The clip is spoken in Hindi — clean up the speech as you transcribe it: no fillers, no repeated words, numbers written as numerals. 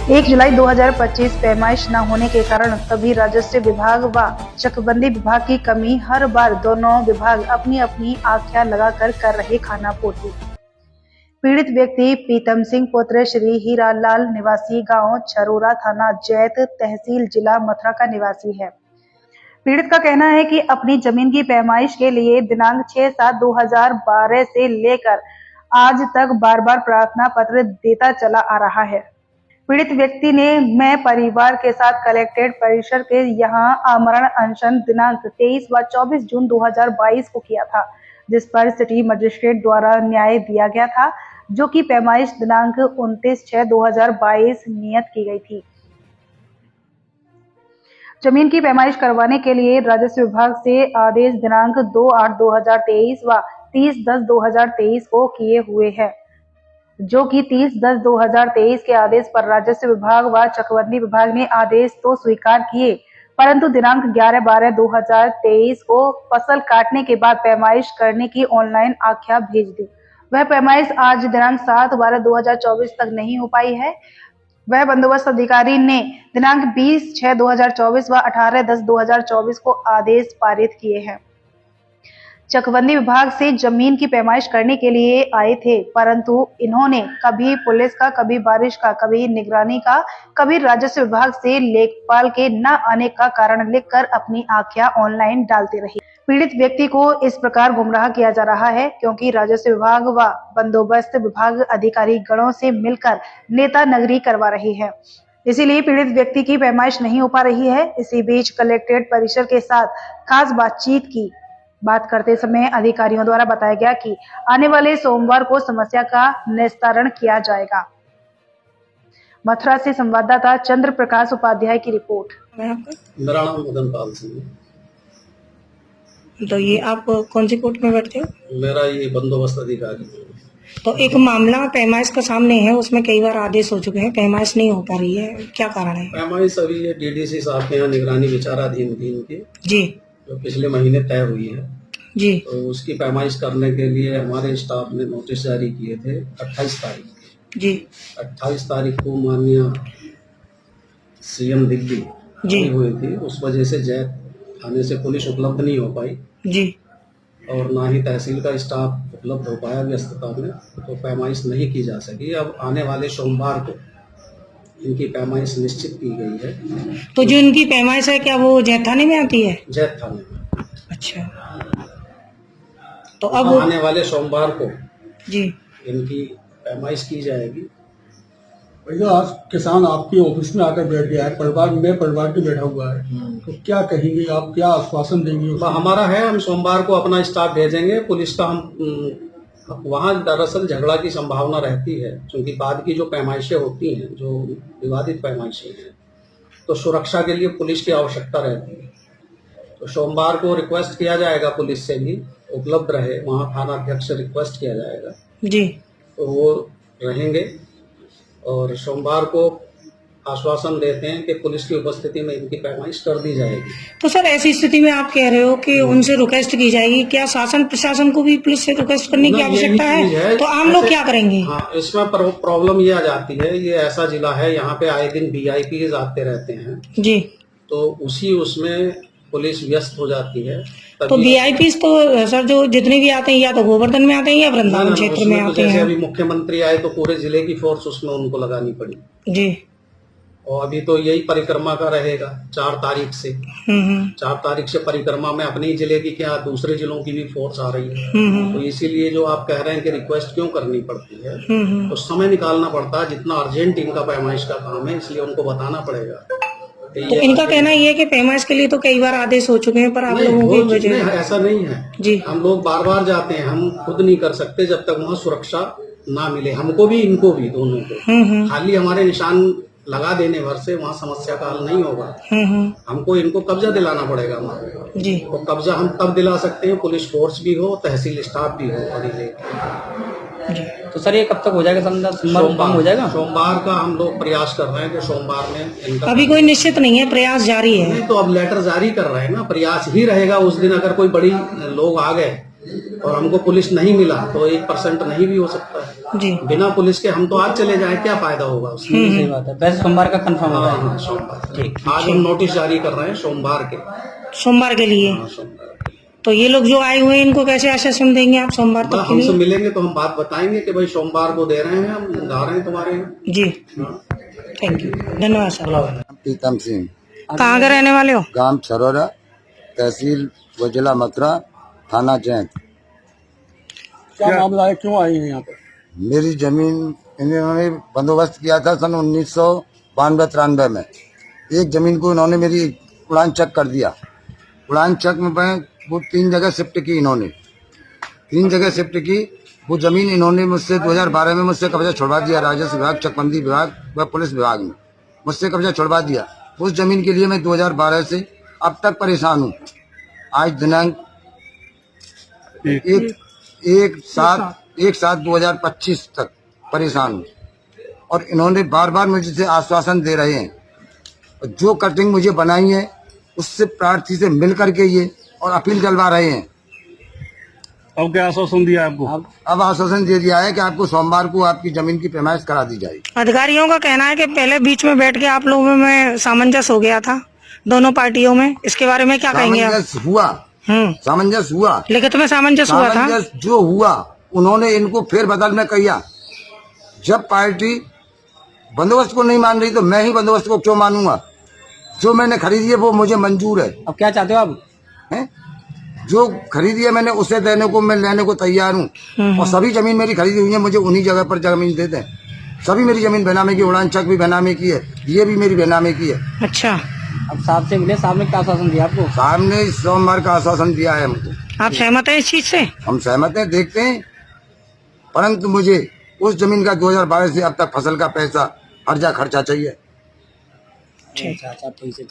1 जुलाई 2025 पैमाइश न होने के कारण तभी राजस्व विभाग व चकबंदी विभाग की कमी। हर बार दोनों विभाग अपनी अपनी आख्या लगाकर कर रहे खानापूर्ति। पीड़ित व्यक्ति प्रीतम सिंह पुत्र श्री हीरालाल निवासी गांव छरोरा थाना जैत तहसील जिला मथुरा का निवासी है। पीड़ित का कहना है कि अपनी जमीन की पैमाइश के लिए दिनांक 6/7/2012 से लेकर आज तक बार बार प्रार्थना पत्र देता चला आ रहा है। पीड़ित व्यक्ति ने मैं परिवार के साथ कलेक्ट्रेट परिसर के यहां आमरण अनशन दिनांक 23 व 24 जून 2022 को किया था, जिस पर सिटी मजिस्ट्रेट द्वारा न्याय दिया गया था, जो कि पैमाइश दिनांक 29/6/2022 नियत की गई थी। जमीन की पैमाइश करवाने के लिए राजस्व विभाग से आदेश दिनांक 2/8/2023 व 30/10/2023 को किए हुए हैं, जो कि 30/10/2023 के आदेश पर राजस्व विभाग व चकबंदी विभाग ने आदेश तो स्वीकार किए, परंतु दिनांक 11/12/2023 को फसल काटने के बाद पैमाइश करने की ऑनलाइन आख्या भेज दी। वह पैमाइश आज दिनांक 7/12/2024 तक नहीं हो पाई है। वह बंदोबस्त अधिकारी ने दिनांक 20/6/2024 व 18/10/2024 को आदेश पारित किए हैं। चकबंदी विभाग से जमीन की पैमाइश करने के लिए आए थे, परंतु इन्होंने कभी पुलिस का, कभी बारिश का, कभी निगरानी का, कभी राजस्व विभाग से लेखपाल के न आने का कारण लिखकर अपनी आख्या ऑनलाइन डालते रहे। पीड़ित व्यक्ति को इस प्रकार गुमराह किया जा रहा है, क्योंकि राजस्व विभाग व बंदोबस्त विभाग अधिकारी गणों से मिलकर नेता नगरी करवा रहे हैं। इसीलिए पीड़ित व्यक्ति की पैमाइश नहीं हो पा रही है। इसी बीच कलेक्ट्रेट परिसर के साथ खास बात करते समय अधिकारियों द्वारा बताया गया कि आने वाले सोमवार को समस्या का निस्तारण किया जाएगा। मथुरा से संवाददाता चंद्र प्रकाश उपाध्याय की रिपोर्ट। मेरा नाम मदन पाल सिंह है। तो ये आप कौन सी कोर्ट में बैठते हो? मेरा ये बंदोबस्त अधिकारी है। तो एक मामला पैमाइश का सामने है, उसमें कई बार आदेश हो चुके हैं, पैमाइश नहीं हो पा रही है, क्या कारण है? पैमाइश अभी ये डीडीसी साहब के यहाँ निगरानी विचाराधीन थी इनकी, जी, जो पिछले महीने तय हुई है जी। तो उसकी पैमाइश करने के लिए हमारे स्टाफ ने नोटिस जारी किए थे 28 तारीख जी। 28 तारीख को माननीय सीएम दिल्ली जी हुई थी। उस वजह से जैत थाने से पुलिस उपलब्ध नहीं हो पाई जी, और ना ही तहसील का स्टाफ उपलब्ध हो पाया व्यस्तता में, तो पैमाइश नहीं की जा सकी। अब आने वाले सोमवार को इनकी पैमाइश निश्चित की गई है। तो जो इनकी पैमाइश है क्या वो जैत थाने में आती है? जैत थाने में। अच्छा, तो अब आने वाले सोमवार को जी इनकी पैमाइश की जाएगी। भैया आज किसान आपके ऑफिस में आकर बैठ गया है, परिवार के बैठा हुआ है, तो क्या कहेंगे आप, क्या आश्वासन देंगे? हमारा है, हम सोमवार को अपना स्टाफ भेजेंगे। पुलिस का हम वहाँ दरअसल झगड़ा की संभावना रहती है, क्योंकि बाद की जो पैमाइशें होती हैं, जो विवादित पैमाइशें हैं, तो सुरक्षा के लिए पुलिस की आवश्यकता रहती है। तो सोमवार को रिक्वेस्ट किया जाएगा पुलिस से भी उपलब्ध रहे, वहाँ थाना अध्यक्ष से रिक्वेस्ट किया जाएगा जी, तो वो रहेंगे। और सोमवार को आश्वासन देते हैं कि पुलिस की उपस्थिति में इनकी पैमाइश कर दी जाएगी। तो सर ऐसी स्थिति में आप कह रहे हो कि उनसे रिक्वेस्ट की जाएगी, क्या शासन प्रशासन को भी पुलिस से रिक्वेस्ट करने की आवश्यकता है? तो आम लोग क्या करेंगे? हाँ, इसमें प्रॉब्लम ये आ जाती है, ये ऐसा जिला है, यहाँ पे आए दिन वीआईपी आते रहते हैं जी, तो उसमें पुलिस व्यस्त हो जाती है। तो वीआईपी तो सर जो जितने भी आते हैं या तो गोवर्धन में आते हैं या वृंदावन क्षेत्र में आते हैं। अभी मुख्यमंत्री आए तो पूरे जिले की फोर्स उसमें उनको लगानी पड़ी जी, और अभी तो यही परिक्रमा का रहेगा 4 तारीख से। 4 तारीख से परिक्रमा में अपने जिले की क्या दूसरे जिलों की भी फोर्स आ रही है। तो इसीलिए जो आप कह रहे हैं कि रिक्वेस्ट क्यों करनी पड़ती है, तो समय निकालना पड़ता है, जितना अर्जेंट इनका पैमाइश का काम है, इसलिए उनको बताना पड़ेगा। तो इनका कहना ये है कि पैमाइश के लिए तो कई बार आदेश हो चुके हैं, पर आप लोगों की ऐसा नहीं है जी। हम लोग बार बार जाते हैं, हम खुद नहीं कर सकते जब तक वहाँ सुरक्षा ना मिले, हमको भी इनको भी, दोनों को। खाली हमारे निशान लगा देने भर से वहाँ समस्या का हल नहीं होगा। हमको इनको कब्जा दिलाना पड़ेगा वहाँ जी। तो कब्जा हम तब दिला सकते हैं, पुलिस फोर्स भी हो, तहसील स्टाफ भी हो। तो सर ये कब तक हो जाएगा? सोमवार हो जाएगा? सोमवार का हम लोग प्रयास कर रहे हैं कि सोमवार में इनका। अभी कोई निश्चित नहीं है, प्रयास जारी है। नहीं तो अब लेटर जारी कर रहे हैं ना, प्रयास ही रहेगा। उस दिन अगर कोई बड़ी लोग आ गए और हमको पुलिस नहीं मिला तो 1% नहीं भी हो सकता है। जी बिना पुलिस के हम तो आज चले जाएं, क्या फायदा होगा उसमें। सही बात है। वैसे सोमवार का कंफर्म होगा। हाँ, सोमवार। ठीक, आज हम नोटिस जारी कर रहे हैं सोमवार के। सोमवार के लिए। हाँ, सोमवार के। तो ये लोग जो आए हुए हैं इनको कैसे आश्वासन देंगे आप सोमवार तक के हमसे लिए? मिलेंगे तो हम बात बताएंगे कि भाई सोमवार को दे रहे हैं, हम जा रहे हैं तुम्हारे यहाँ। जी हाँ। थैंक यू, धन्यवाद सर। प्रीतम सिंह, कहाँ के रहने वाले हो? गांव छरोरा, तहसील व जिला मथुरा, थाना जैंत। क्या मामला है, क्यों आई है यहाँ पर? मेरी जमीन इन्होंने बंदोबस्त किया था सन 1992-93 में। एक जमीन को इन्होंने मेरी उड़ान चेक कर दिया। उड़ान चेक में वो 3 जगह शिफ्ट की इन्होंने, 3 जगह शिफ्ट की। वो जमीन इन्होंने मुझसे 2012 में मुझसे कब्जा छुड़वा दिया। राजस्व विभाग, चकबंदी विभाग व पुलिस विभाग में मुझसे कब्जा छुड़वा दिया। उस जमीन के लिए मैं 2012 से अब तक परेशान हूँ। आज दिनांक 1/7/2025 तक परेशान हूँ और इन्होंने बार बार मुझे आश्वासन दे रहे हैं। जो कटिंग मुझे बनाई है उससे प्रार्थी से मिल करके ये और अपील चलवा रहे हैं। अब क्या आश्वासन दिया आपको? अब आश्वासन दे दिया है कि आपको सोमवार को आपकी जमीन की पैमाइश करा दी जाएगी। अधिकारियों का कहना है कि पहले बीच में बैठ के आप लोगों में सामंजस्य हो गया था दोनों पार्टियों में, इसके बारे में क्या कहेंगे आप? सामंजस्य हुआ, लिखित में सामंजस्य हुआ था। सामंजस्य जो हुआ उन्होंने इनको फिर बदल में किया। जब पार्टी बंदोबस्त को नहीं मान रही तो मैं ही बंदोबस्त को क्यों मानूंगा? जो मैंने खरीदी है वो मुझे मंजूर है। अब क्या चाहते हो आप? हैं? जो खरीदी है मैंने उसे देने को मैं लेने को तैयार हूँ। और सभी जमीन मेरी खरीदी हुई है, मुझे उन्हीं जगह पर जमीन दे दें। सभी मेरी जमीन बेनामे की, उड़ान चक भी बेनामे की है, ये भी मेरी बेनामे की है। अच्छा, अब साहब से मिले, साहब ने क्या आश्वासन दिया आपको? साहब ने सोमवार का आश्वासन दिया है हमको। आप सहमत हैं इस चीज से? हम सहमत हैं, देखते हैं। परंतु मुझे उस जमीन का 2012 से अब तक फसल का पैसा, हर्जा खर्चा चाहिए। अच्छा, तो इसे